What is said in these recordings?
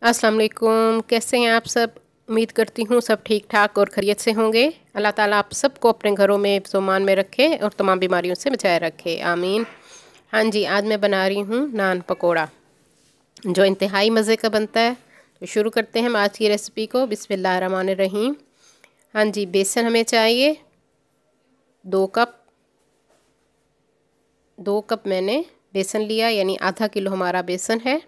अस्सलाम वालेकुम। कैसे हैं आप सब? उम्मीद करती हूँ सब ठीक ठाक और खैरियत से होंगे। अल्लाह ताला आप सबको अपने घरों में सुमान में रखे और तमाम बीमारियों से बचाए रखे, आमीन। हाँ जी, आज मैं बना रही हूँ नान पकोड़ा, जो इंतहाई मज़े का बनता है। तो शुरू करते हैं हम आज की रेसिपी को। बिस्मिल्लाहिर्रहमानिर्रहीम। हाँ जी, बेसन हमें चाहिए 2 कप। 2 कप मैंने बेसन लिया, यानी आधा किलो हमारा बेसन है।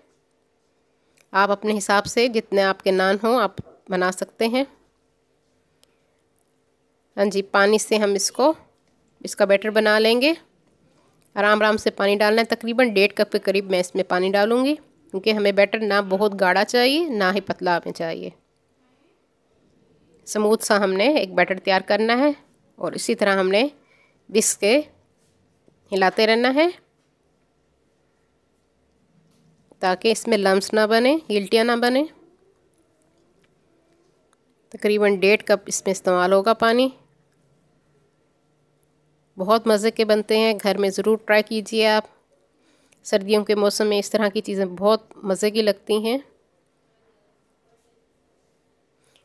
आप अपने हिसाब से जितने आपके नान हो आप बना सकते हैं। हाँ जी, पानी से हम इसका बैटर बना लेंगे। आराम आराम से पानी डालना है। तकरीबन 1.5 कप के करीब मैं इसमें पानी डालूँगी, क्योंकि हमें बैटर ना बहुत गाढ़ा चाहिए ना ही पतला हमें चाहिए। स्मूथ सा हमने एक बैटर तैयार करना है और इसी तरह हमने विस्क के हिलाते रहना है, ताकि इसमें लम्स ना बने, गिल्टियाँ ना बने। तकरीबन 1.5 कप इसमें इस्तेमाल होगा पानी। बहुत मज़े के बनते हैं, घर में ज़रूर ट्राई कीजिए आप। सर्दियों के मौसम में इस तरह की चीज़ें बहुत मज़े की लगती हैं।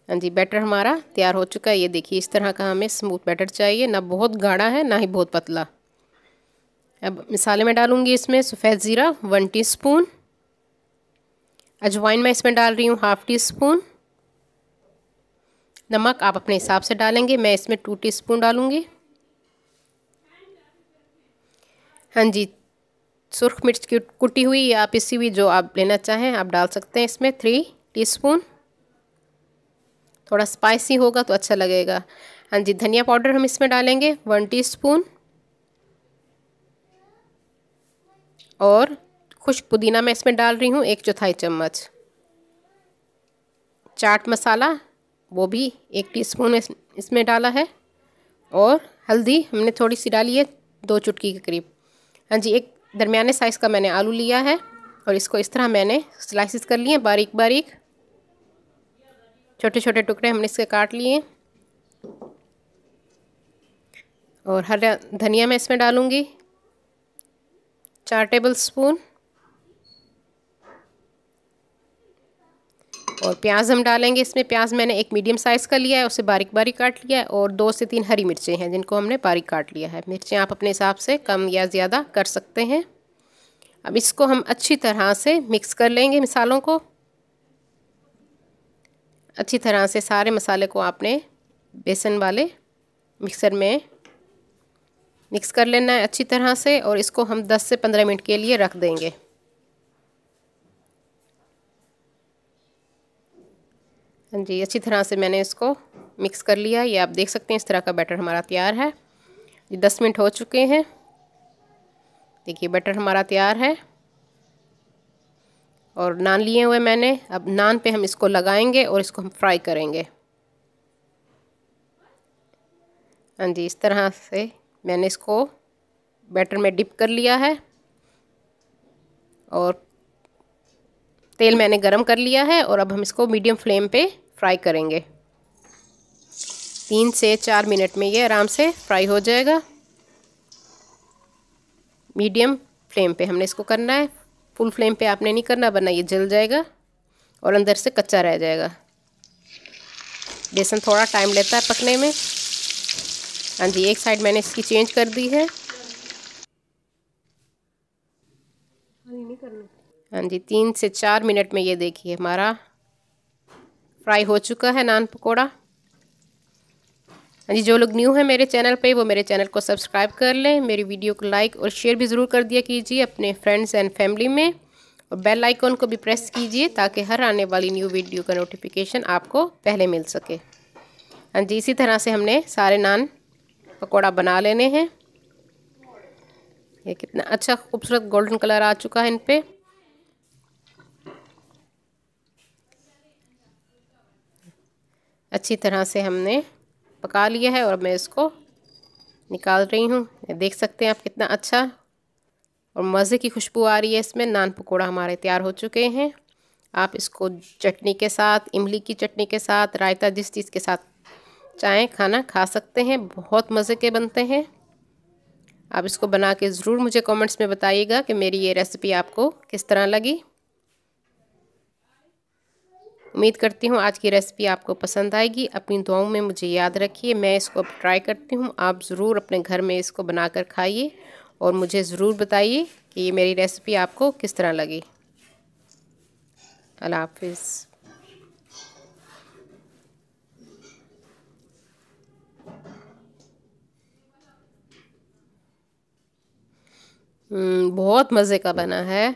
हाँ जी, बैटर हमारा तैयार हो चुका है। ये देखिए, इस तरह का हमें स्मूथ बैटर चाहिए, ना बहुत गाढ़ा है ना ही बहुत पतला। अब मसाले में डालूँगी इसमें सफ़ेद ज़ीरा 1 टीस्पून, अजवाइन मैं इसमें डाल रही हूँ 1/2 टीस्पून। नमक आप अपने हिसाब से डालेंगे, मैं इसमें 2 टीस्पून डालूँगी। हाँ जी, सुर्ख मिर्च की कुटी हुई या पिसी हुई जो आप लेना चाहें आप डाल सकते हैं इसमें 3 टीस्पून। थोड़ा स्पाइसी होगा तो अच्छा लगेगा। हाँ जी, धनिया पाउडर हम इसमें डालेंगे 1 टीस्पून, और खुश्क पुदीना मैं इसमें डाल रही हूँ 1/4 चम्मच। चाट मसाला वो भी 1 टीस्पून इसमें डाला है, और हल्दी हमने थोड़ी सी डाली है 2 चुटकी के करीब। हाँ जी, एक दरमियाने साइज़ का मैंने आलू लिया है और इसको इस तरह मैंने स्लाइसिस कर लिए बारीक बारीक। छोटे छोटे टुकड़े हमने इसके काट लिए। और हरा धनिया मैं इसमें डालूँगी 4 टेबल स्पून, और प्याज हम डालेंगे इसमें। प्याज मैंने एक मीडियम साइज़ का लिया है, उसे बारीक बारीक काट लिया है, और 2 से 3 हरी मिर्चें हैं जिनको हमने बारीक काट लिया है। मिर्चें आप अपने हिसाब से कम या ज़्यादा कर सकते हैं। अब इसको हम अच्छी तरह से मिक्स कर लेंगे मसालों को। अच्छी तरह से सारे मसाले को आपने बेसन वाले मिक्सर में मिक्स कर लेना है अच्छी तरह से, और इसको हम 10 से 15 मिनट के लिए रख देंगे। हाँ जी, अच्छी तरह से मैंने इसको मिक्स कर लिया। ये आप देख सकते हैं इस तरह का बैटर हमारा तैयार है। ये 10 मिनट हो चुके हैं। देखिए, बैटर हमारा तैयार है। और नान लिए हुए मैंने, अब नान पे हम इसको लगाएंगे और इसको हम फ्राई करेंगे। हाँ जी, इस तरह से मैंने इसको बैटर में डिप कर लिया है, और तेल मैंने गरम कर लिया है, और अब हम इसको मीडियम फ्लेम पे फ्राई करेंगे। 3 से 4 मिनट में ये आराम से फ्राई हो जाएगा। मीडियम फ्लेम पे हमने इसको करना है, फुल फ्लेम पे आपने नहीं करना, वरना ये जल जाएगा और अंदर से कच्चा रह जाएगा। बेसन थोड़ा टाइम लेता है पकने में। हाँ जी, एक साइड मैंने इसकी चेंज कर दी है। हाँ जी, 3 से 4 मिनट में ये देखिए हमारा फ्राई हो चुका है नान पकोड़ा। हाँ जी, जो लोग न्यू हैं मेरे चैनल पे वो मेरे चैनल को सब्सक्राइब कर लें। मेरी वीडियो को लाइक और शेयर भी ज़रूर कर दिया कीजिए अपने फ्रेंड्स एंड फैमिली में, और बेल आइकॉन को भी प्रेस कीजिए ताकि हर आने वाली न्यू वीडियो का नोटिफिकेशन आपको पहले मिल सके। हाँ जी, इसी तरह से हमने सारे नान पकोड़ा बना लेने हैं। ये कितना अच्छा खूबसूरत गोल्डन कलर आ चुका है इन पे। अच्छी तरह से हमने पका लिया है, और मैं इसको निकाल रही हूँ। देख सकते हैं आप कितना अच्छा और मज़े की खुशबू आ रही है इसमें। नान पकोड़ा हमारे तैयार हो चुके हैं। आप इसको चटनी के साथ, इमली की चटनी के साथ, रायता, जिस चीज़ के साथ चाहें खाना खा सकते हैं। बहुत मज़े के बनते हैं। आप इसको बना के ज़रूर मुझे कमेंट्स में बताइएगा कि मेरी ये रेसिपी आपको किस तरह लगी। उम्मीद करती हूँ आज की रेसिपी आपको पसंद आएगी। अपनी दुआओं में मुझे याद रखिए। मैं इसको अब ट्राई करती हूँ, आप ज़रूर अपने घर में इसको बनाकर खाइए और मुझे ज़रूर बताइए कि ये मेरी रेसिपी आपको किस तरह लगी। अल्लाह हाफिज़। बहुत मज़े का बना है।